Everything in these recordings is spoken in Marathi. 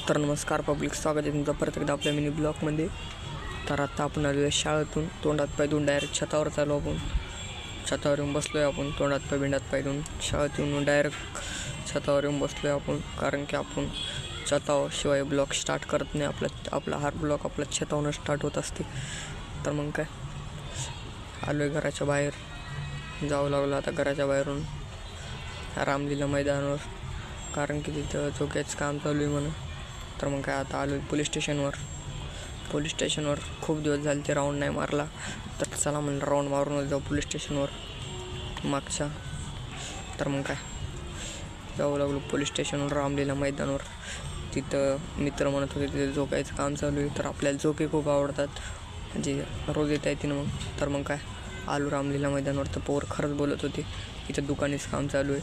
तर नमस्कार पब्लिक, स्वागत आहे तुमचं परत एकदा आपल्या मिनी ब्लॉगमध्ये. तर आता आपण आलो आहे शाळेतून. तोंडात पाय धुवून डायरेक्ट छतावर चालू. आपण छतावर येऊन बसलो आहे. आपण तोंडात पाय बिंडात पाय धुवून शाळेत येऊन डायरेक्ट छतावर येऊन बसलो आहे आपण. कारण की आपण छतावर शिवाय ब्लॉग स्टार्ट करत नाही. आपला हर ब्लॉग आपल्या छतावरून स्टार्ट होत असते. तर मग काय आलो आहे घराच्या बाहेर. जावं लागलं आता घराच्या बाहेरून रामलीला मैदानावर, कारण की तिथं झोक्याचं काम चालू आहे म्हणून. तर मग काय आता आलो पोलीस स्टेशनवर. खूप दिवस झाले ते राऊंड नाही मारला, तर चला म्हणलं राऊंड मारूनच जाऊ पोलीस स्टेशनवर मागच्या. तर मग काय जाऊ लागलो पोलीस स्टेशनवर रामलीला मैदानावर. तिथं मित्र म्हणत होते तिथे झोकायचं काम चालू आहे. तर आपल्याला झोके खूप आवडतात, म्हणजे रोज येता येते ना. मग तर मग काय आलो रामलीला मैदानावर. तर पोर खरंच बोलत होते इथं दुकानीचं काम चालू आहे,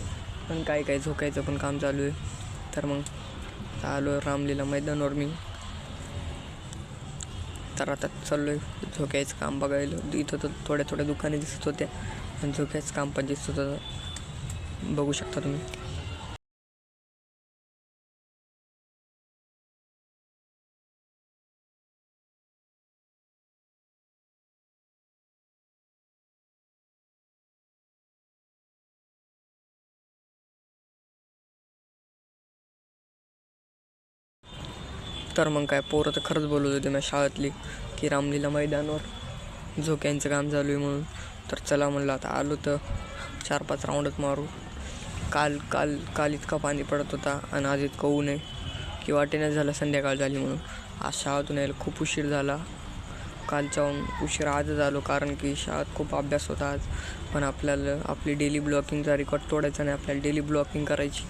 पण काय झोकायचं पण काम चालू आहे. तर मग आलो रामलीला मैदानावर मी. तर आता चाललो आहे झोक्याचं काम बघायला. इथं तर थोड्या दुकाने दिसत होत्या आणि झोक्याचं काम पण दिसत होतं, बघू शकता तुम्ही. तर मग काय पोरं तर खरंच बोलत होते मी शाळेतली की रामलीला मैदानावर झोक्यांचं काम चालू आहे म्हणून. तर चला म्हणलं आता आलो तर 4-5 राऊंडच मारू. काल इतका पाणी पडत होता आणि आज इतकं ऊन आहे की वाटेनच झालं संध्याकाळ झाली म्हणून. आज शाळेतून यायला खूप उशीर झाला. कालच्या उशीर आजच आलो, कारण की शाळेत खूप अभ्यास होता आज. पण आपल्याला आपली डेली ब्लॉकिंगचा रेकॉर्ड तोडायचा नाही, आपल्याला डेली ब्लॉकिंग करायची.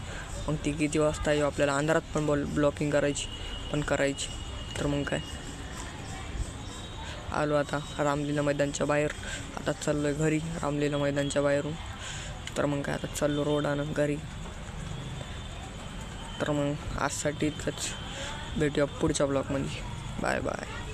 मग ती किती वाजता येऊ, आपल्याला अंधारात पण ब्लॉकिंग करायची. तर मग काय आलो आता रामलीला मैदानच्या बाहेर. आता चाललो आहे घरी रामलीला मैदानच्या बाहेरून. तर मग काय आता चाललो रोडानं घरी. तर मग आजसाठी इतकंच. भेटूया पुढच्या ब्लॉगमध्ये. Bye bye.